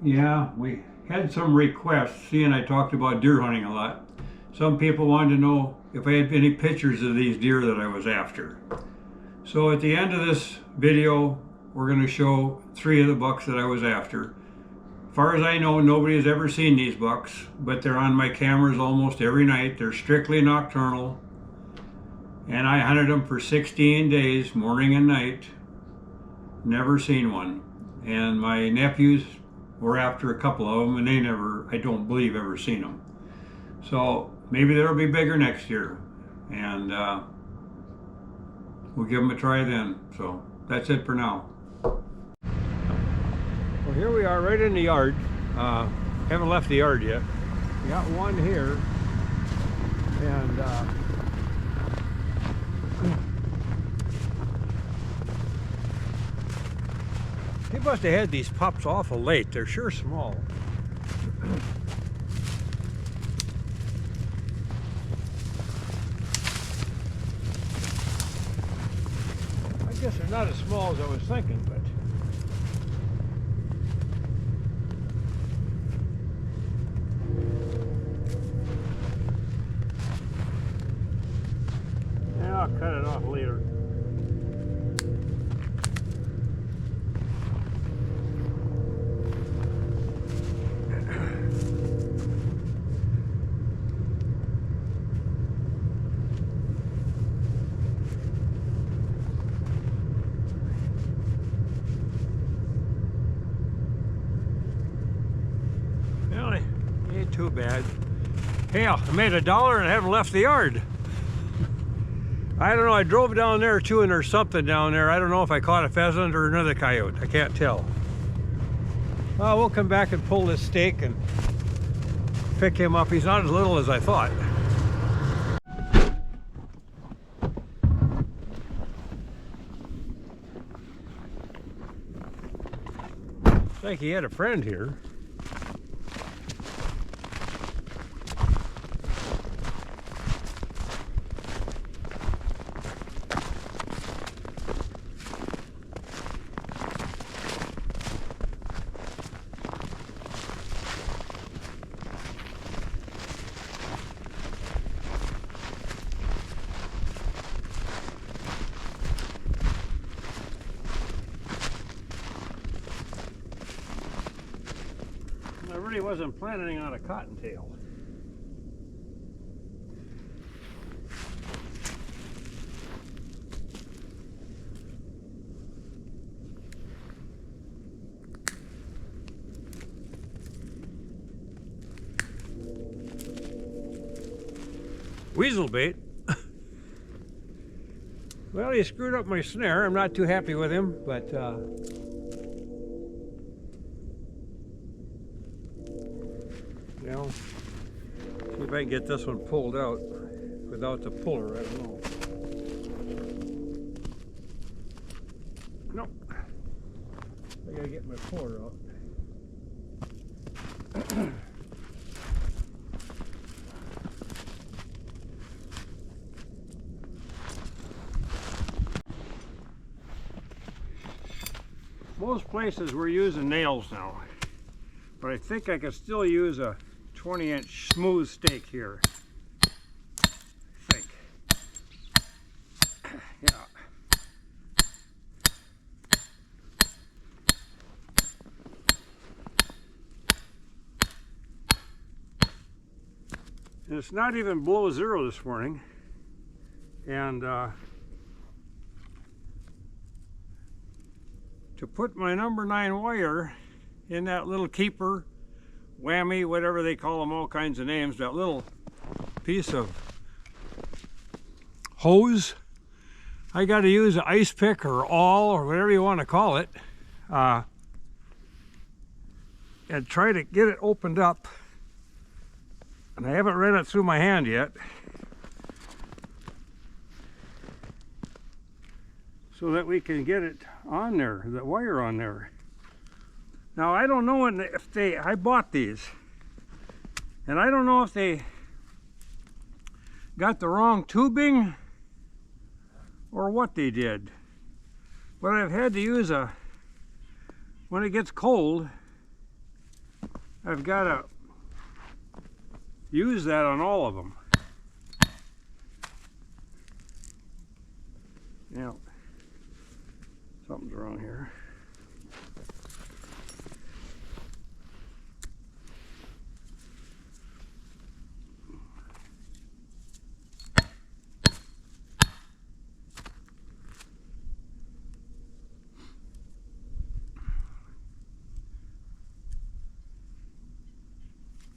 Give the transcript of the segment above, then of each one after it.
Yeah, we had some requests, seeing I talked about deer hunting a lot. Some people wanted to know if I had any pictures of these deer that I was after. So at the end of this video, we're going to show 3 of the bucks that I was after. As far as I know, nobody has ever seen these bucks, but they're on my cameras almost every night. They're strictly nocturnal, and I hunted them for 16 days, morning and night. Never seen one. And my nephews were after a couple of them, and they never, I don't believe, ever seen them. So maybe they'll be bigger next year, and we'll give them a try then. So that's it for now. Well, here we are right in the yard. Haven't left the yard yet. We got one here, and he must have had these pups awful late. They're sure small. I guess they're not as small as I was thinking, but yeah, I'll cut it off later. Ain't too bad. Hell, I made $1 and I haven't left the yard. I don't know, I drove down there too, and there's something down there. I don't know if I caught a pheasant or another coyote. I can't tell. Well, we'll come back and pull this stake and pick him up. He's not as little as I thought. Looks like he had a friend here. I really wasn't planning on a cottontail. Weasel bait. Well, he screwed up my snare. I'm not too happy with him, but well, see if I can get this one pulled out without the puller. I don't know. Nope. I gotta get my puller out. Most places we're using nails now, but I think I could still use a 20-inch smooth stake here. I think. Yeah. And it's not even below zero this morning, and to put my number 9 wire in that little keeper, whammy, whatever they call them, all kinds of names, that little piece of hose, I got to use an ice pick or awl or whatever you want to call it, and try to get it opened up. And I haven't ran it through my hand yet, so that we can get it on there, the wire on there. Now I don't know if I bought these, and I don't know if they got the wrong tubing or what they did, but I've had to use when it gets cold, I've got to use that on all of them. Yeah, something's wrong here.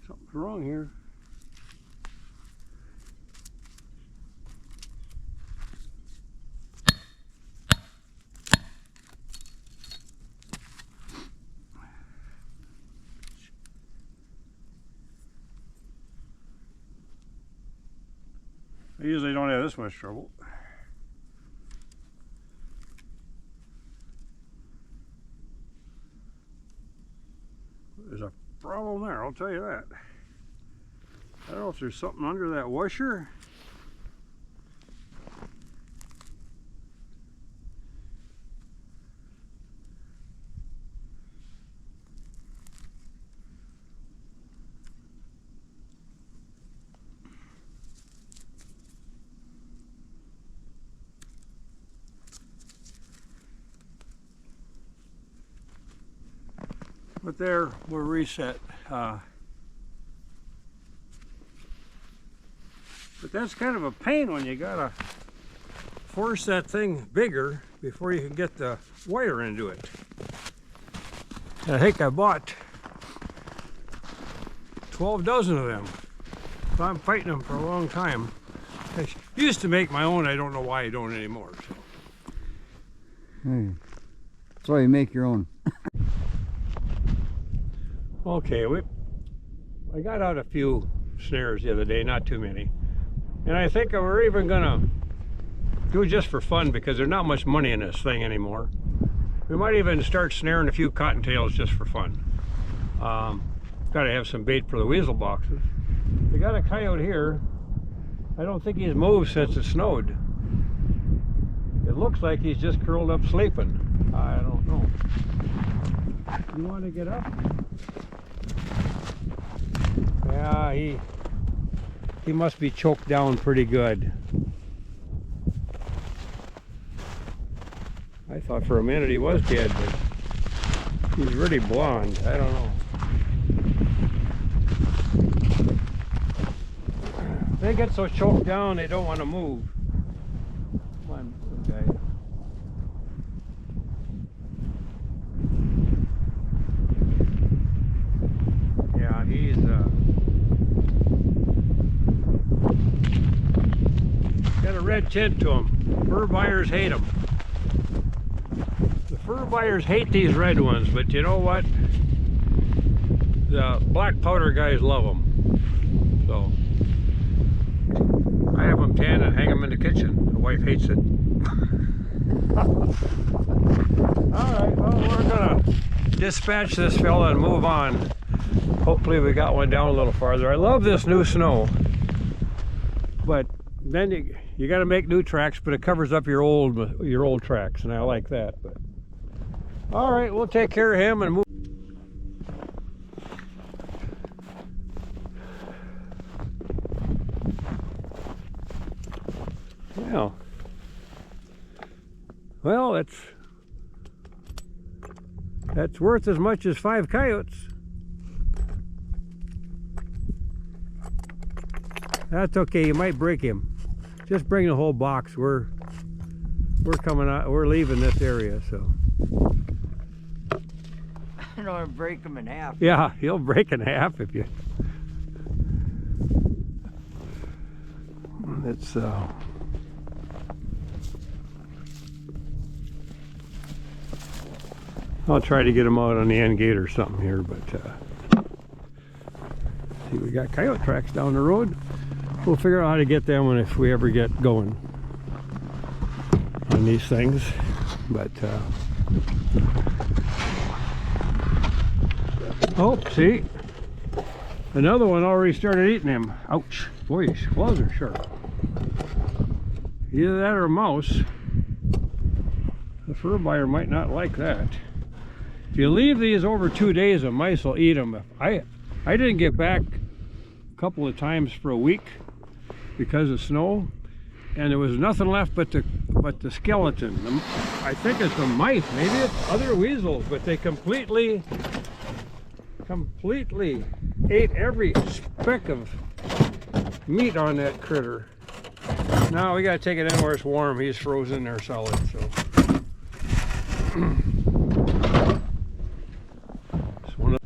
Something's wrong here. I usually don't have this much trouble. There's a problem there, I'll tell you that. I don't know if there's something under that washer. But there, we're reset. But that's kind of a pain when you gotta force that thing bigger before you can get the wire into it. I think I bought 12 dozen of them. So I'm fighting them for a long time. I used to make my own. I don't know why I don't anymore. So. Hey, that's why you make your own. Okay, I got out a few snares the other day, not too many. And I think we're even gonna do it just for fun because there's not much money in this thing anymore. We might even start snaring a few cottontails just for fun. Gotta have some bait for the weasel boxes. We got a coyote here. I don't think he's moved since it snowed. It looks like he's just curled up sleeping. I don't know. You want to get up? Yeah, he must be choked down pretty good. I thought for a minute he was dead, but he's really blonde. I don't know. They get so choked down they don't want to move. Come on, good guy. Yeah, he's got a red tint to him. Fur buyers hate him. The fur buyers hate these red ones, but you know what? The black powder guys love them. So I have them tan and hang them in the kitchen. The wife hates it. Alright, well, we're gonna dispatch this fella and move on. Hopefully we got one down a little farther. I love this new snow, but then you got to make new tracks, but it covers up your old tracks, and I like that. But all right, we'll take care of him and move. Yeah. Well, that's worth as much as 5 coyotes. That's okay, you might break him. Just bring the whole box. We're coming out, we're leaving this area, so. I don't want to break him in half. Yeah, he'll break in half if you. It's I'll try to get him out on the end gate or something here, but see, we got coyote tracks down the road. We'll figure out how to get them if we ever get going on these things. But oh, see, another one already started eating him. Ouch! Boy, his claws are sharp. Either that or a mouse. The fur buyer might not like that. If you leave these over 2 days, the mice will eat them. I didn't get back a couple of times for a week because of snow, and there was nothing left but the skeleton. I think it's the mice, maybe it's other weasels, but they completely ate every speck of meat on that critter. Now we gotta take it in where it's warm. He's frozen there solid, so. It's one of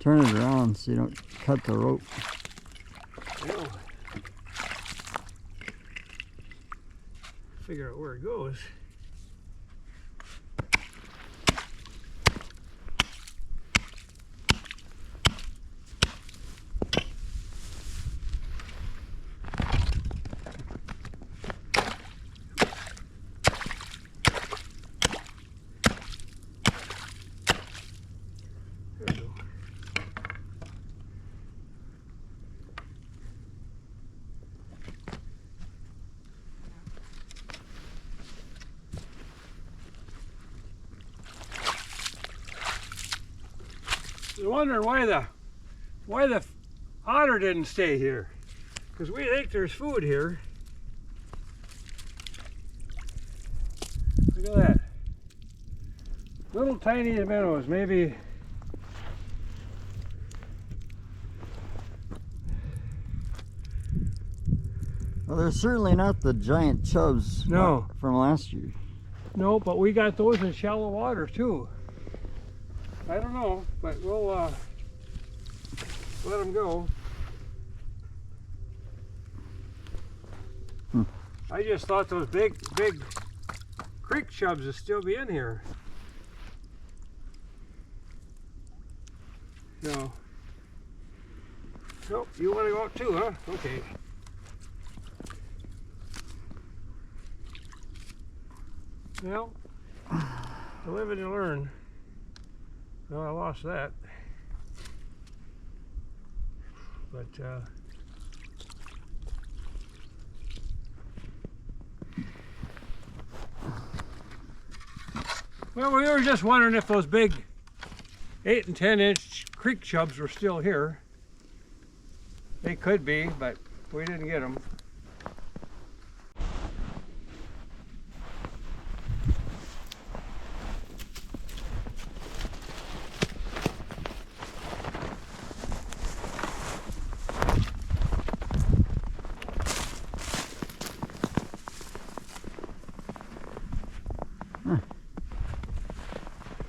Turn it around so you don't cut the rope. Well, figure out where it goes. I was wondering why the otter didn't stay here, because we think there's food here. Look at that, little tiny minnows, maybe. Well, they're certainly not the giant chubs No. from last year. No, but we got those in shallow water too. I don't know, but we'll let them go. I just thought those big creek chubs would still be in here. No. Nope, you want to go out too, huh? Okay. Well, you live and you learn. Well, I lost that. But, well, we were just wondering if those big 8 and 10-inch creek chubs were still here. They could be, but we didn't get them.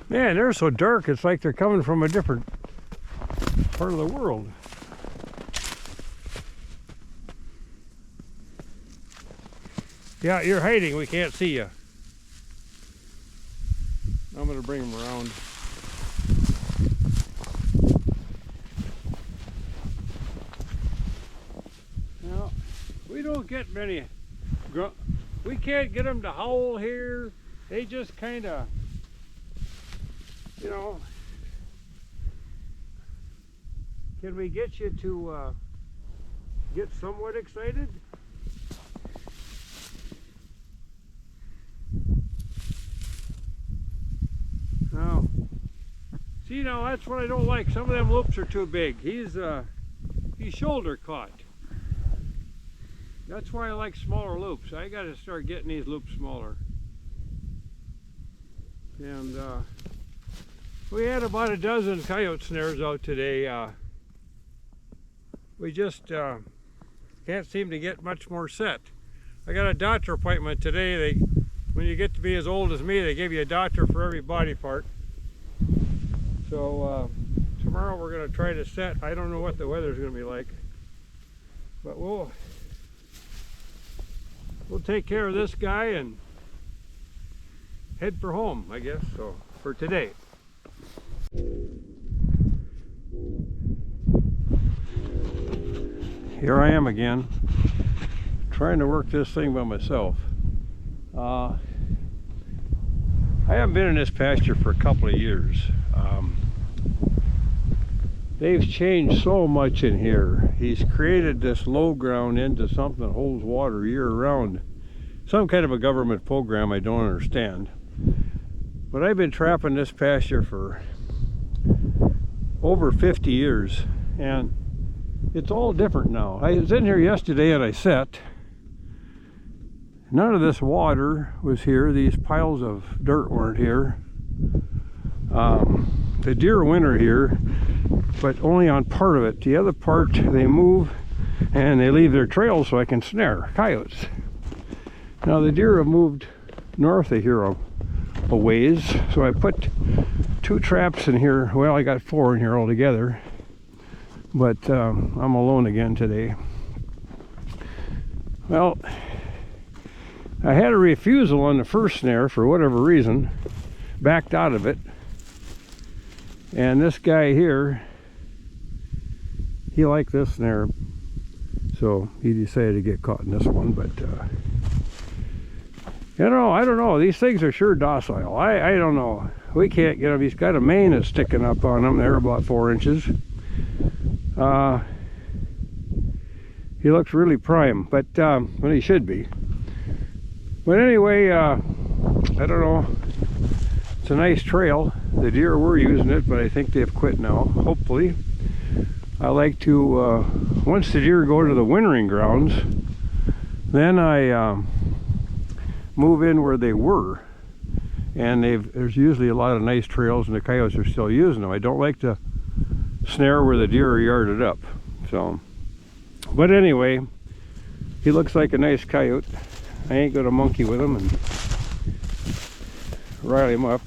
Man, they're so dark, it's like they're coming from a different part of the world. Yeah, you're hiding, we can't see you. I'm gonna bring them around. Now, we don't get many, we can't get them to howl here. They just kind of, you know, can we get you to get somewhat excited? No. See, now that's what I don't like. Some of them loops are too big. He's shoulder caught. That's why I like smaller loops. I got to start getting these loops smaller. And we had about a dozen coyote snares out today. We just can't seem to get much more set. I got a doctor appointment today. When you get to be as old as me, they give you a doctor for every body part. So tomorrow we're going to try to set. I don't know what the weather's going to be like, but we'll take care of this guy and head for home, I guess, so for today. Here I am again, trying to work this thing by myself. I haven't been in this pasture for a couple of years. They've changed so much in here. He's created this low ground into something that holds water year round. Some kind of a government program I don't understand. But I've been trapping this pasture for over 50 years, and it's all different now. I was in here yesterday and I sat. None of this water was here. These piles of dirt weren't here. The deer winter here, but only on part of it. The other part, they move and they leave their trails so I can snare coyotes. Now the deer have moved north of here a ways, so I put 2 traps in here. Well, I got 4 in here altogether, but I'm alone again today. Well, I had a refusal on the first snare for whatever reason, backed out of it. And this guy here, he liked this snare, so he decided to get caught in this one. But you know, I don't know, these things are sure docile. I don't know, we can't get him. He's got a mane that's sticking up on him. They're about 4 inches. He looks really prime, but well, he should be. But anyway, I don't know, it's a nice trail. The deer were using it, but I think they've quit now, hopefully. I like to, once the deer go to the wintering grounds, then I move in where they were. And there's usually a lot of nice trails, and the coyotes are still using them. I don't like to snare where the deer are yarded up. So, but anyway, he looks like a nice coyote. I ain't gonna monkey with him and rile him up.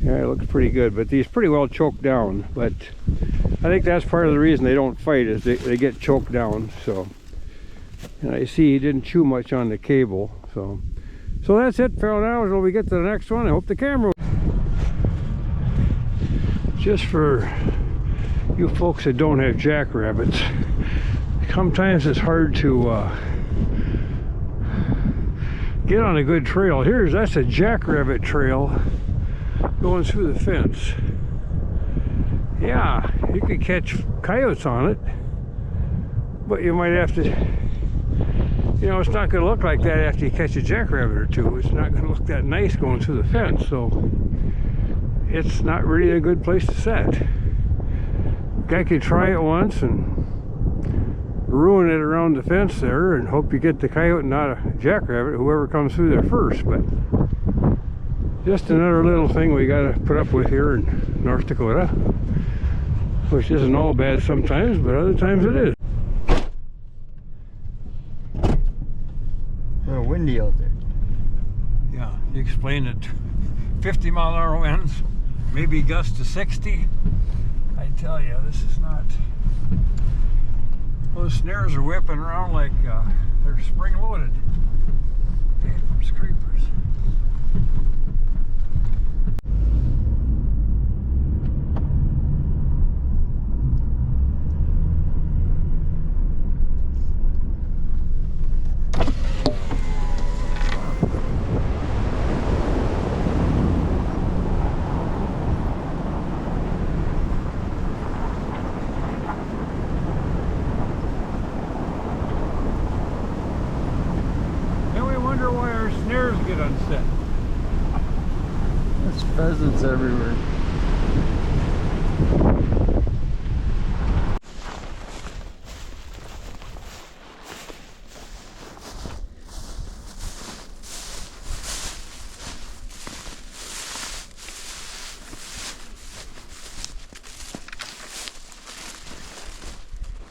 Yeah, it looks pretty good, but he's pretty well choked down. But I think that's part of the reason they don't fight, is they get choked down. So, and I see he didn't chew much on the cable. So that's it for now until we get to the next one. I hope the camera, just for you folks that don't have jackrabbits, sometimes it's hard to get on a good trail. That's a jackrabbit trail going through the fence. Yeah, you could catch coyotes on it, but you might have to, you know, it's not going to look like that after you catch a jackrabbit or two. It's not going to look that nice going through the fence, so it's not really a good place to set. Guy could try it once and ruin it around the fence there and hope you get the coyote, not a jackrabbit, whoever comes through there first. But just another little thing we got to put up with here in North Dakota, which isn't all bad sometimes, but other times it is. A little windy out there. Yeah, you explained it. 50-mile-an-hour winds, maybe gusts to 60. I tell you, this is not. Those snares are whipping around like they're spring-loaded. Hey, from scrapers. Why our snares get unset. There's pheasants everywhere.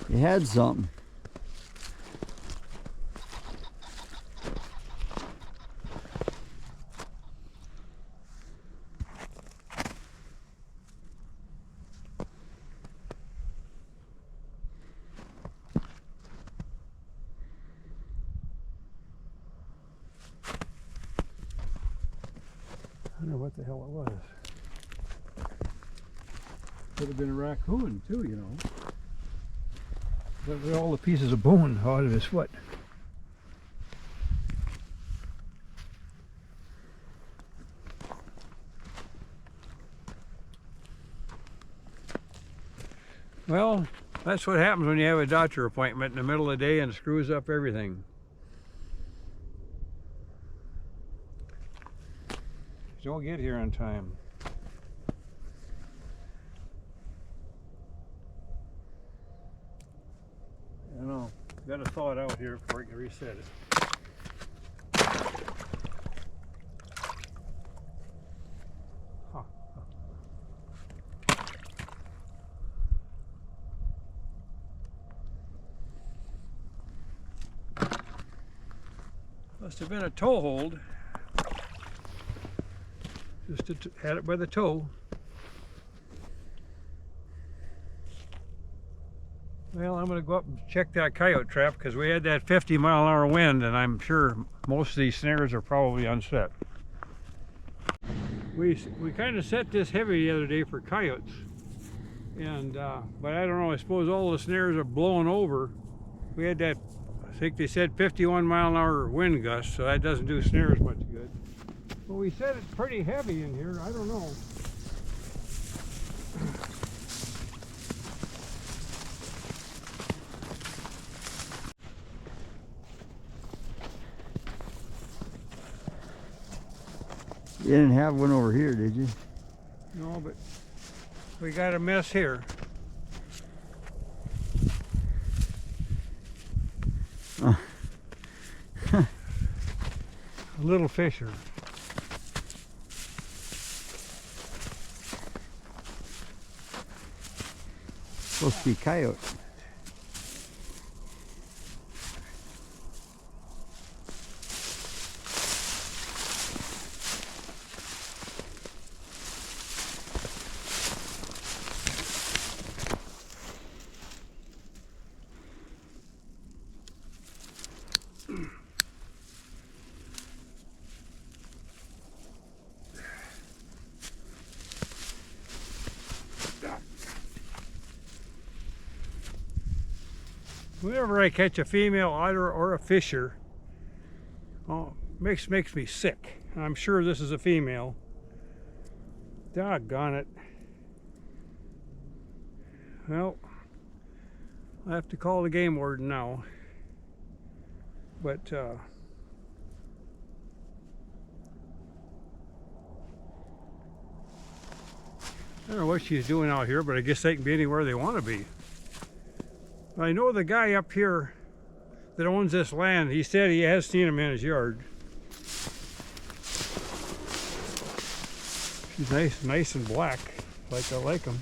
You had something. I don't know what the hell it was. Could have been a raccoon too, you know. But with all the pieces of bone out of his foot. Well, that's what happens when you have a doctor appointment in the middle of the day and screws up everything. Don't get here on time. I know. Got to thaw it out here before I can reset it. Huh. Must have been a toe hold. Just had it by the toe. Well, I'm going to go up and check that coyote trap because we had that 50-mile-an-hour wind, and I'm sure most of these snares are probably unset. We kind of set this heavy the other day for coyotes, and but I don't know. I suppose all the snares are blowing over. We had that, I think they said 51-mile-an-hour wind gust, so that doesn't do snares much good. Well, we said it's pretty heavy in here. I don't know. You didn't have one over here, did you? No, but we got a mess here. A little fisher. Supposed to be coyote. Whenever I catch a female otter or a fisher, oh, makes me sick. I'm sure this is a female. Doggone it. Well, I have to call the game warden now. But I don't know what she's doing out here, but I guess they can be anywhere they want to be. I know the guy up here that owns this land, he said he has seen him in his yard. She's nice and black, like I like them.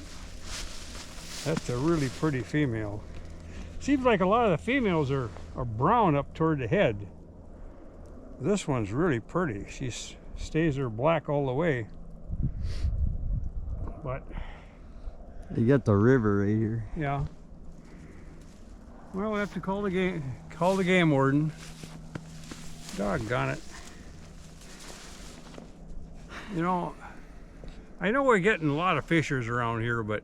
That's a really pretty female. Seems like a lot of the females are brown up toward the head. This one's really pretty. She stays her black all the way. But You got the river right here. yeah. Well, we have to call the game warden. Doggone it. You know, I know we're getting a lot of fishers around here, but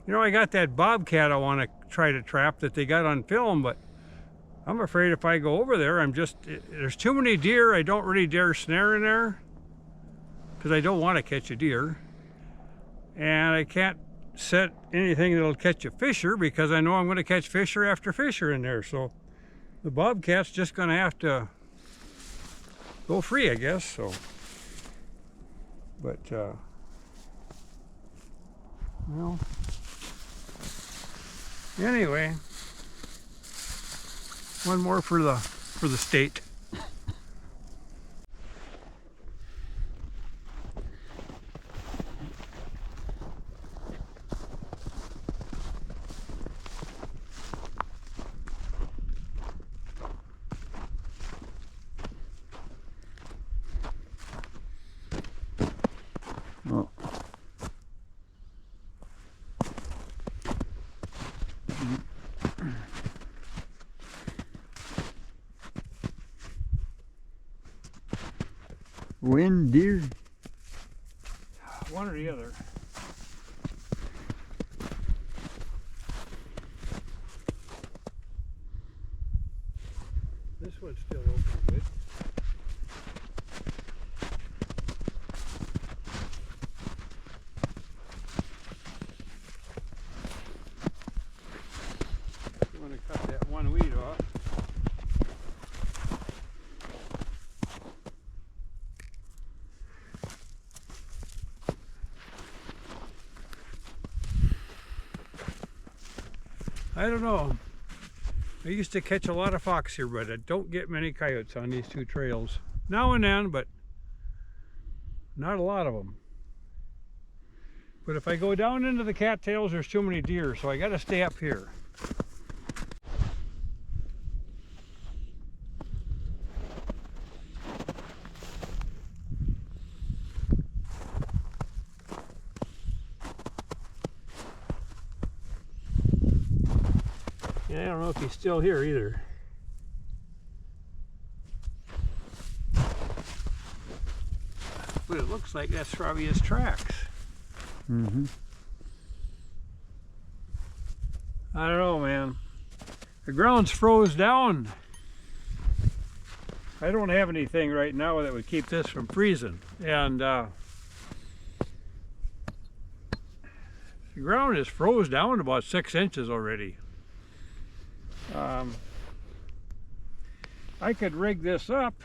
you know, I got that bobcat I want to try to trap that they got on film, but I'm afraid if I go over there, there's too many deer. I don't really dare snare in there because I don't want to catch a deer. And I can't set anything that'll catch a fisher because I know I'm going to catch fisher after fisher in there. So the bobcat's just going to have to go free, I guess. So, but well, anyway, one more for the state. Oh. Wind deer. one or the other. This one's still open good. I'm going to cut that one weed off. I don't know. I used to catch a lot of fox here, but I don't get many coyotes on these two trails. Now and then, but not a lot of them. But if I go down into the cattails, there's too many deer, so I got to stay up here. And I don't know if he's still here either. But it looks like that's probably his tracks. Mm-hmm. I don't know, man. The ground's froze down. I don't have anything right now that would keep this from freezing. And the ground is froze down about 6 inches already. I could rig this up,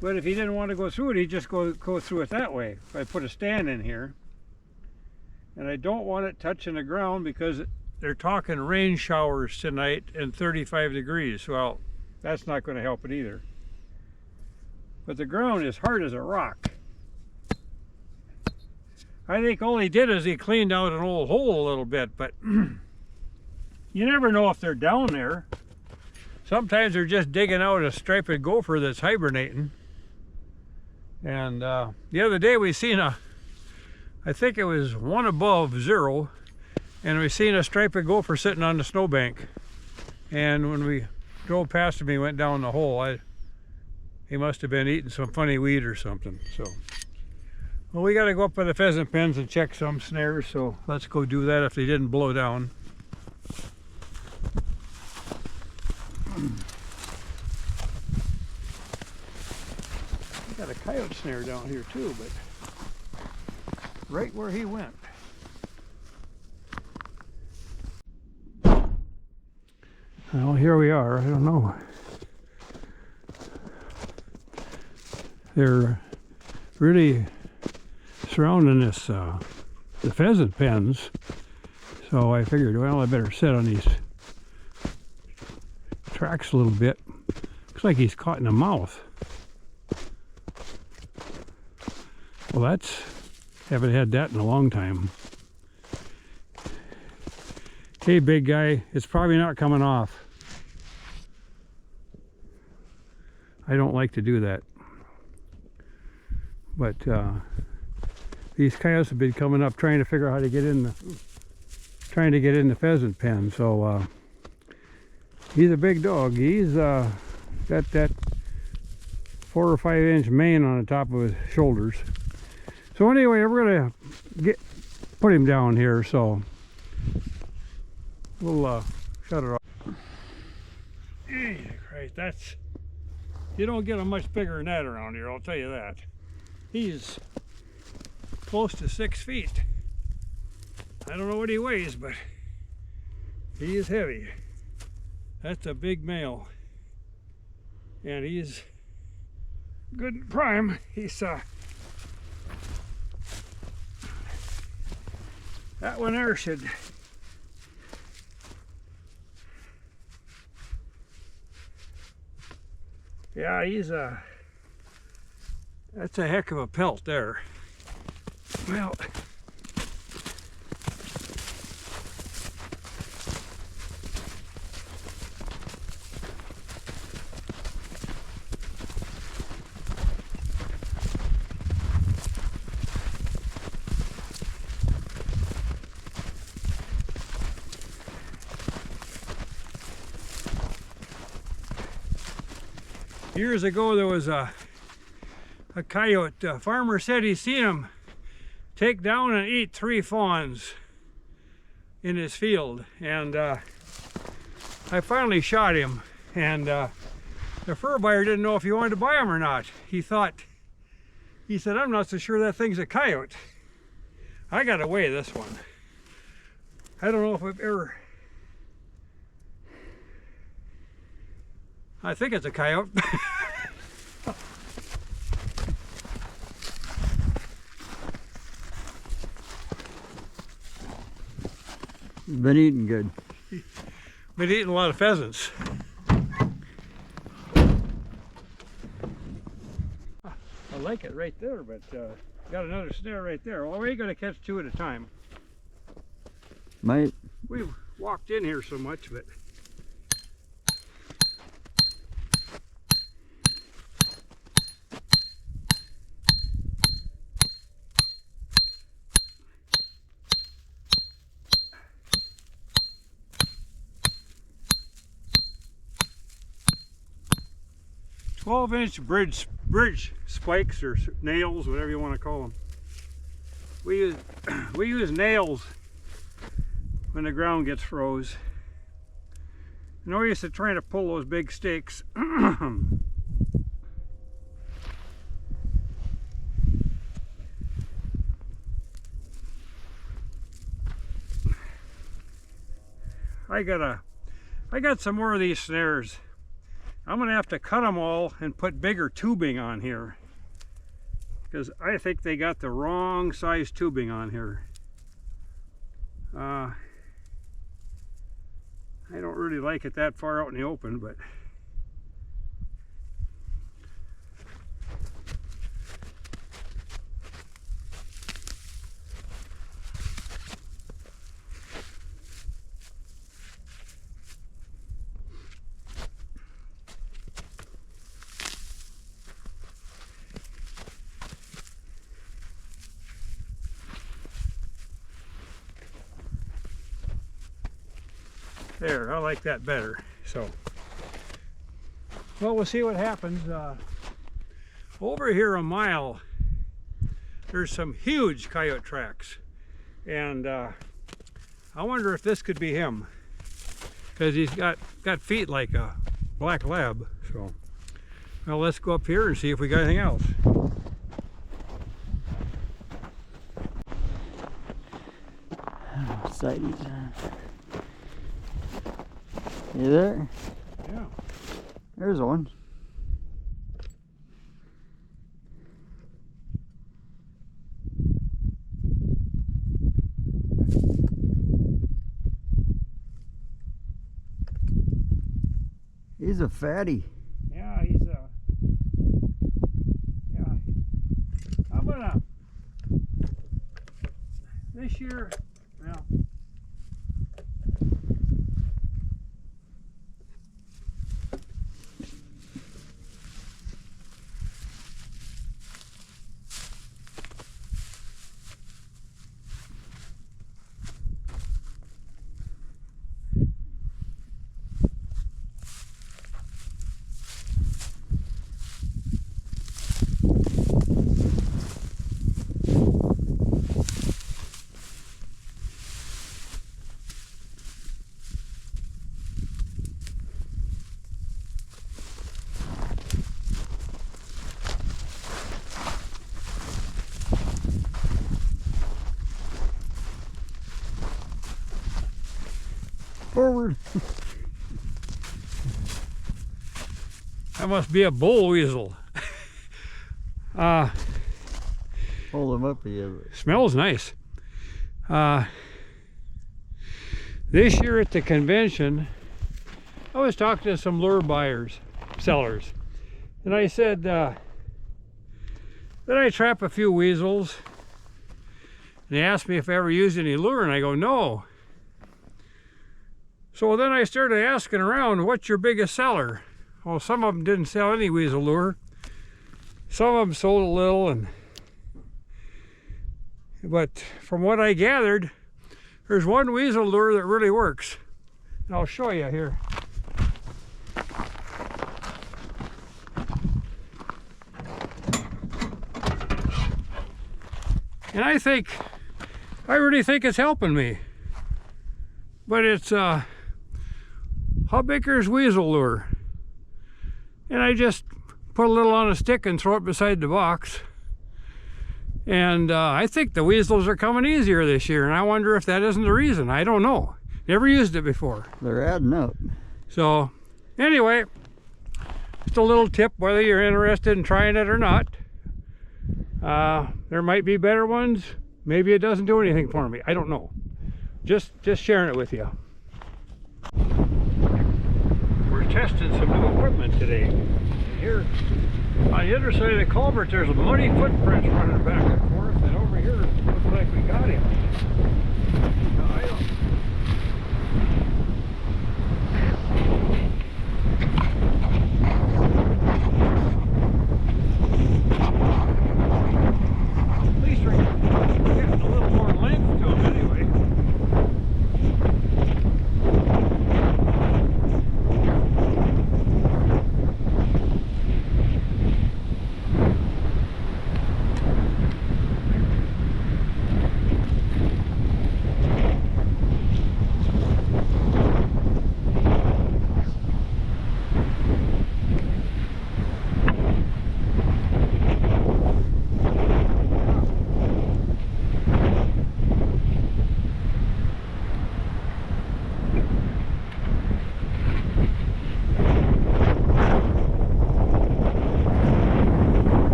but if he didn't want to go through it, he'd just go through it that way. If I put a stand in here, and I don't want it touching the ground because they're talking rain showers tonight and 35 degrees. Well, that's not going to help it either. But the ground is hard as a rock. I think all he did is he cleaned out an old hole a little bit, but you never know if they're down there. Sometimes they're just digging out a striped gopher that's hibernating. And the other day we seen I think it was one above zero, and we seen a striped gopher sitting on the snowbank. And when we drove past him, he went down the hole. He must have been eating some funny weed or something. So, well, we got to go up by the pheasant pens and check some snares. So let's go do that if they didn't blow down. Got a coyote snare down here too, but right where he went. Well, here we are. I don't know. They're really surrounding this the pheasant pens, so I figured, well, I better sit on these tracks a little bit. Looks like he's caught in the mouth. Well, haven't had that in a long time. Hey, big guy, it's probably not coming off. I don't like to do that. But these coyotes have been coming up trying to figure out how to get in the pheasant pen. So he's a big dog. He's got that 4 or 5 inch mane on the top of his shoulders. So anyway, we're gonna put him down here, so we'll shut it off. Jesus Christ, you don't get a much bigger than that around here, I'll tell you that. He's close to 6 feet. I don't know what he weighs, but he is heavy. That's a big male, and he's good and prime. He's that one there should he's that's a heck of a pelt there. Well, years ago there was a coyote. Farmer said he seen him take down and eat 3 fawns in his field. And I finally shot him, and the fur buyer didn't know if he wanted to buy him or not. He said, I'm not so sure that thing's a coyote. I gotta weigh this one. I don't know if I've ever... I think it's a coyote. He's been eating good. Been eating a lot of pheasants. I like it right there, but got another snare right there. Well, we ain't gonna catch 2 at a time. Might. We've walked in here so much, but 12-inch bridge spikes or nails, whatever you want to call them. We use nails when the ground gets froze. No use of trying to pull those big stakes. I got some more of these snares. I'm gonna have to cut them all and put bigger tubing on here, because I think they got the wrong size tubing on here. I don't really like it that far out in the open, but there, I like that better. So, well, we'll see what happens. Over here a mile, there's some huge coyote tracks, and I wonder if this could be him, because he's got feet like a black lab. So, well, let's go up here and see if we got anything else. Sighties. You there? Yeah. There's one. He's a fatty. Yeah, he's a... Yeah. I'm gonna... This year, well... Forward. That must be a bull weasel. Hold him up here. Smells nice. This year at the convention, I was talking to some lure sellers, and I said, did I trap a few weasels? And they asked me if I ever used any lure, and I go, no. So then I started asking around, what's your biggest seller? Well, some of them didn't sell any weasel lure. Some of them sold a little, but from what I gathered, there's one weasel lure that really works. And I'll show you here. And I really think it's helping me. But it's Hubbaker's weasel lure. And I just put a little on a stick and throw it beside the box. And I think the weasels are coming easier this year, and I wonder if that isn't the reason. I don't know. Never used it before. They're adding up. So, anyway, just a little tip whether you're interested in trying it or not. There might be better ones. Maybe it doesn't do anything for me. I don't know. Just sharing it with you. We're testing some new equipment today. Here on the other side of the culvert, there's muddy footprints running back and forth, and over here looks like we got him. Now, I don't... At least we're getting a little more length to him anyway.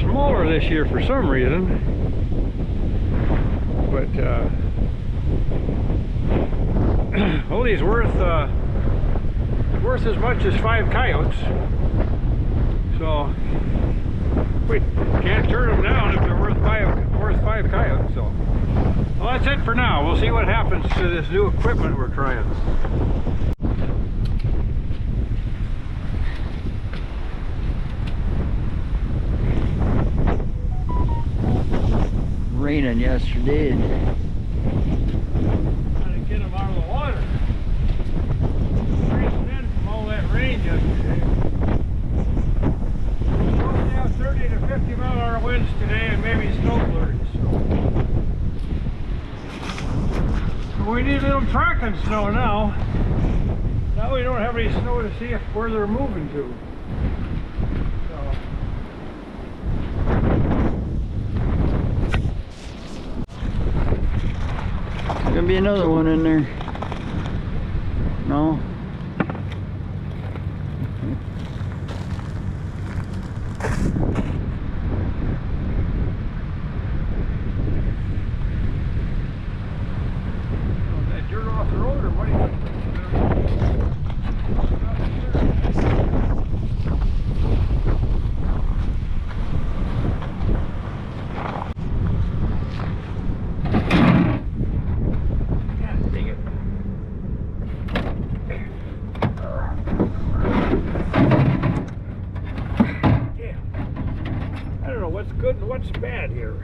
Smaller this year for some reason, but well, he's worth as much as 5 coyotes, so we can't turn them down if they're worth five coyotes. So, well, that's it for now. We'll see what happens to this new equipment we're trying. Raining yesterday. Trying to get them out of the water. Freezing in from all that rain yesterday. We're supposed to have 30 to 50 mile-an-hour winds today and maybe snow flurries. So we need a little tracking snow now. Now we don't have any snow to see where they're moving to. Gonna be another one in there. No. That dirt off the road or what? What's good and what's bad here.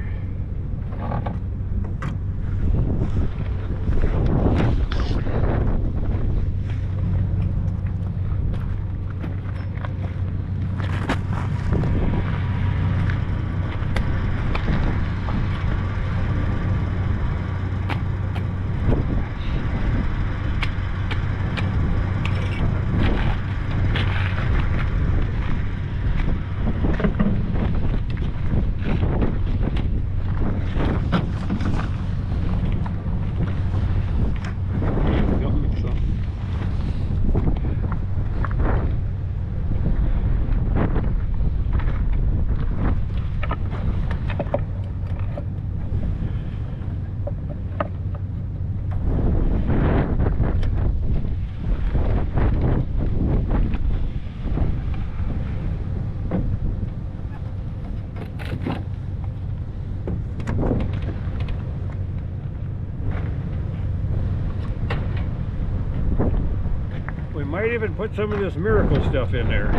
Might even put some of this miracle stuff in there.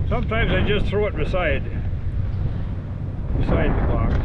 Sometimes I just throw it beside beside the box.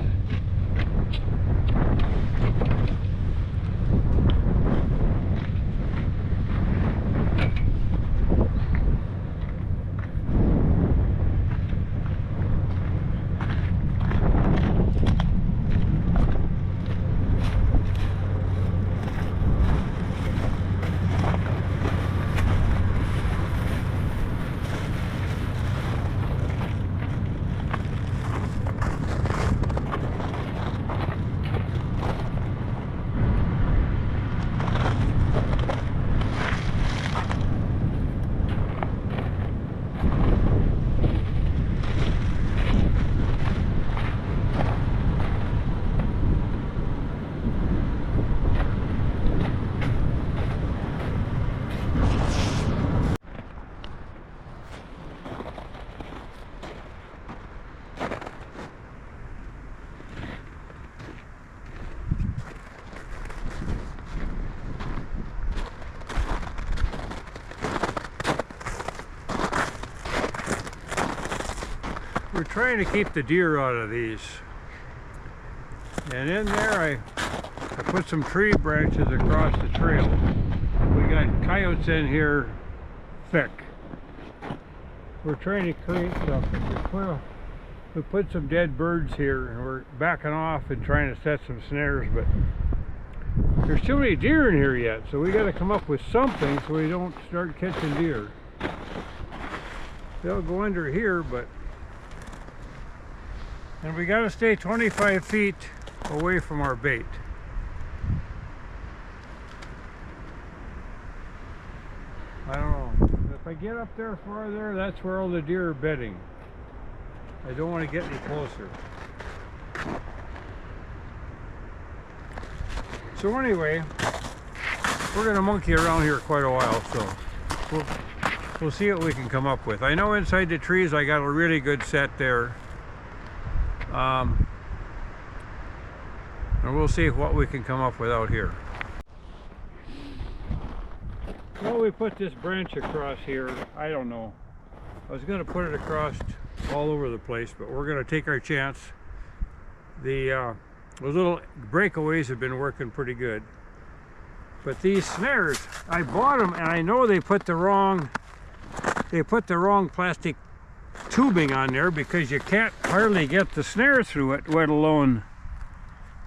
We're trying to keep the deer out of these. And in there I put some tree branches across the trail. We got coyotes in here thick. We're trying to create something. We put some dead birds here and we're backing off and trying to set some snares, but there's too many deer in here yet, so we got to come up with something so we don't start catching deer. They'll go under here, and we got to stay 25 feet away from our bait. I don't know. If I get up there farther, that's where all the deer are bedding. I don't want to get any closer. So anyway, we're going to monkey around here quite a while, so we'll see what we can come up with. I know inside the trees I got a really good set there. And we'll see what we can come up with out here. Well, we put this branch across here. I don't know. I was going to put it across all over the place, but we're going to take our chance. Those little breakaways have been working pretty good. But these snares, I bought them, and I know they put the wrong plastic tubing on there because you can't hardly get the snare through it, let alone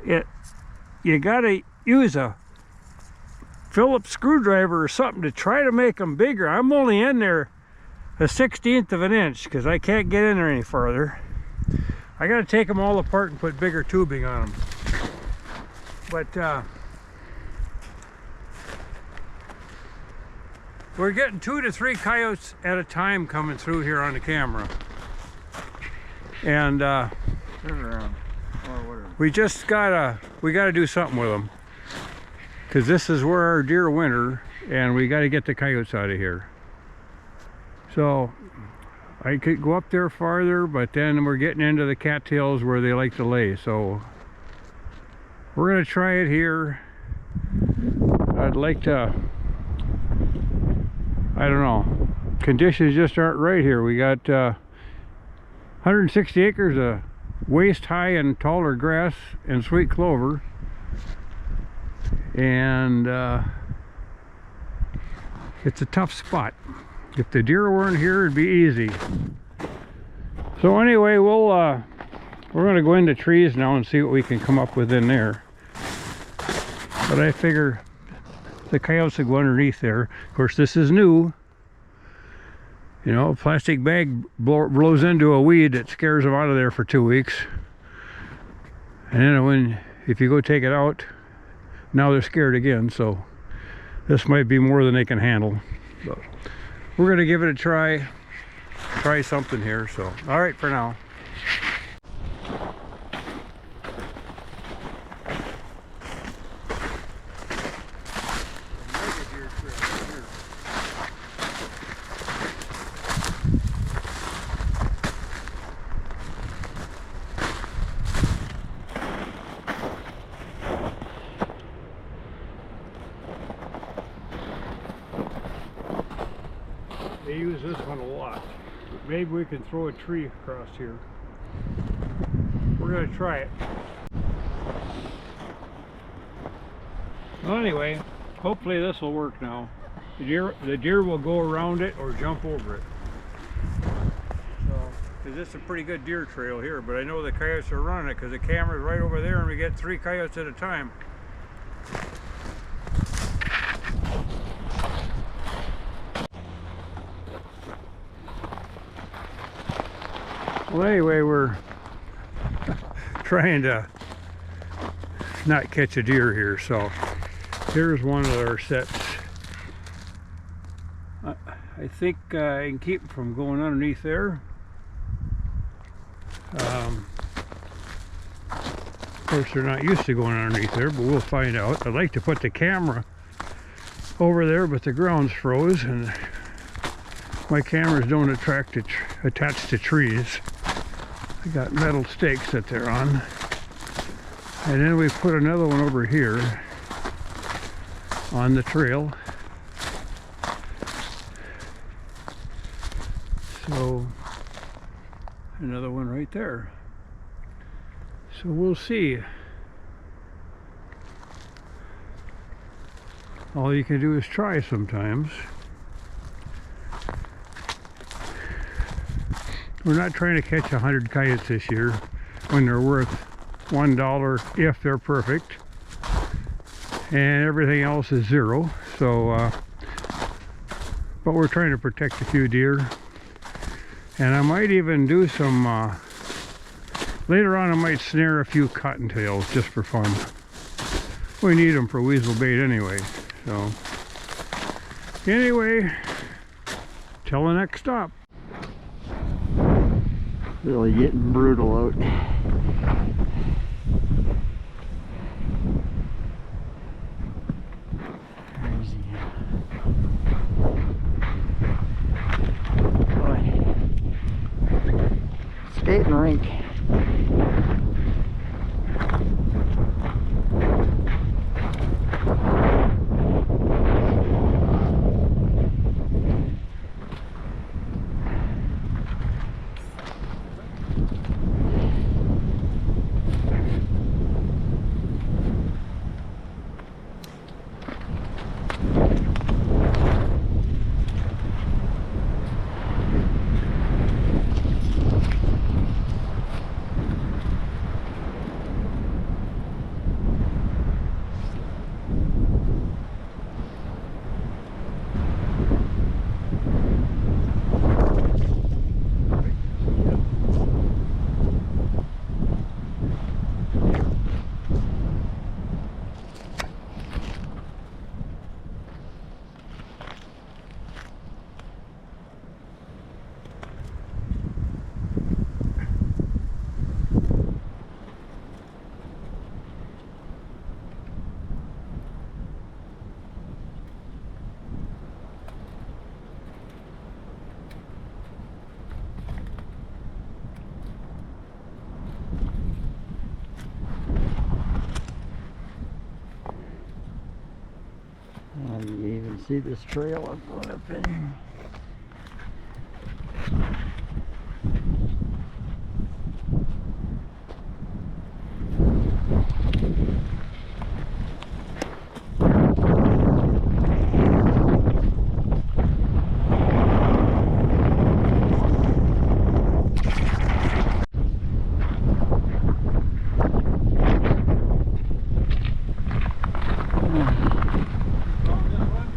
it. You gotta use a Phillips screwdriver or something to try to make them bigger. I'm only in there 1/16 of an inch because I can't get in there any farther. I gotta take them all apart and put bigger tubing on them. But we're getting 2 to 3 coyotes at a time coming through here on the camera. And we just gotta do something with them, because this is where our deer winter, and we got to get the coyotes out of here. So I could go up there farther, but then we're getting into the cattails where they like to lay, so we're gonna try it here. I'd like to, I don't know, conditions just aren't right here. We got 160 acres of waist high and taller grass and sweet clover, and it's a tough spot. If the deer weren't here, it'd be easy. So anyway, we're gonna go into trees now and see what we can come up with in there. But I figure the coyotes will go underneath there. Of course, this is new. You know, a plastic bag blows into a weed, it scares them out of there for 2 weeks. And then if you go take it out, now they're scared again. So this might be more than they can handle. But we're gonna give it a try something here. So, all right for now. They use this one a lot. Maybe we can throw a tree across here. we're going to try it. Well, anyway, hopefully this will work now. The deer will go around it or jump over it. So, because this is a pretty good deer trail here, but I know the coyotes are running it because the camera's right over there and we get 3 coyotes at a time. Well, anyway, we're trying to not catch a deer here, so here's one of our sets. I think I can keep them from going underneath there. Of course, they're not used to going underneath there, but we'll find out. I'd like to put the camera over there, but the ground's froze and my cameras don't attach to trees. I got metal stakes that they're on. And then we put another one over here on the trail. So another one right there. So we'll see. All you can do is try sometimes. We're not trying to catch 100 coyotes this year when they're worth $1 if they're perfect, and everything else is 0. So but we're trying to protect a few deer, and I might even do some later on. I might snare a few cottontails just for fun. We need them for weasel bait anyway. So anyway, till the next stop. Really getting brutal out. Skating rink. You even see this trail I'm going up in.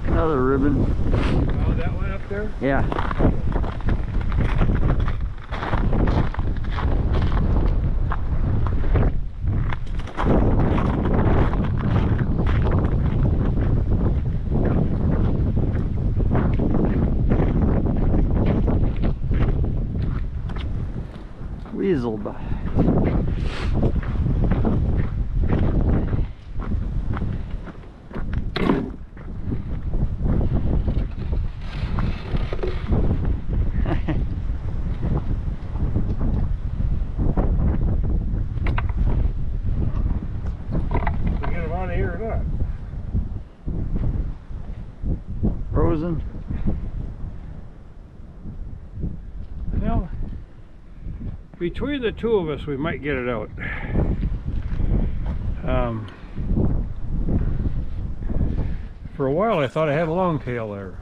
Another ribbon. Oh, that one up there? Yeah. Weasel bite. between the two of us, we might get it out. For a while, I thought I had a long tail there.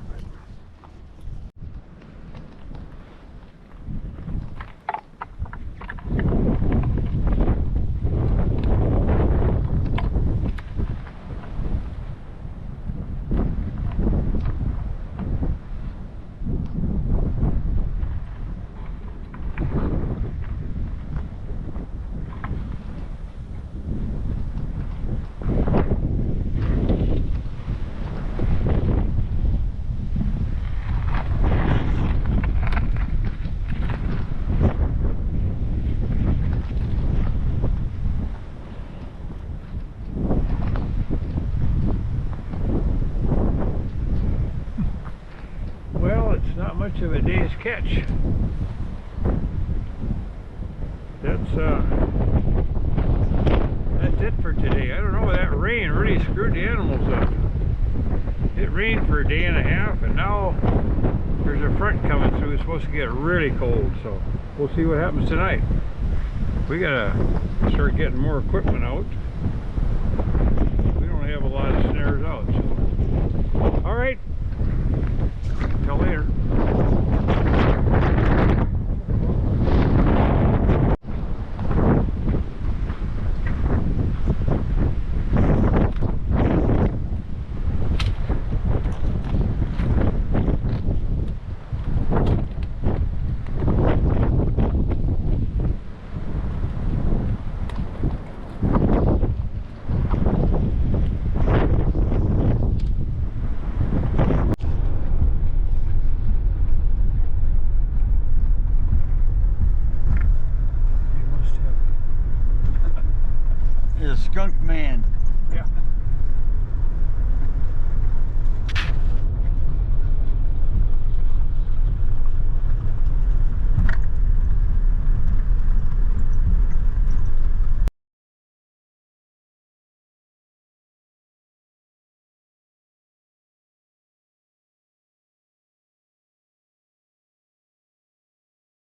Not much of a day's catch. That's it for today. I don't know, that rain really screwed the animals up. It rained for a day and a half, and now there's a front coming through. It's supposed to get really cold, so we'll see what happens tonight. We gotta start getting more equipment out. We don't have a lot of snares out, so all right. Till later. Skunk man. Yeah.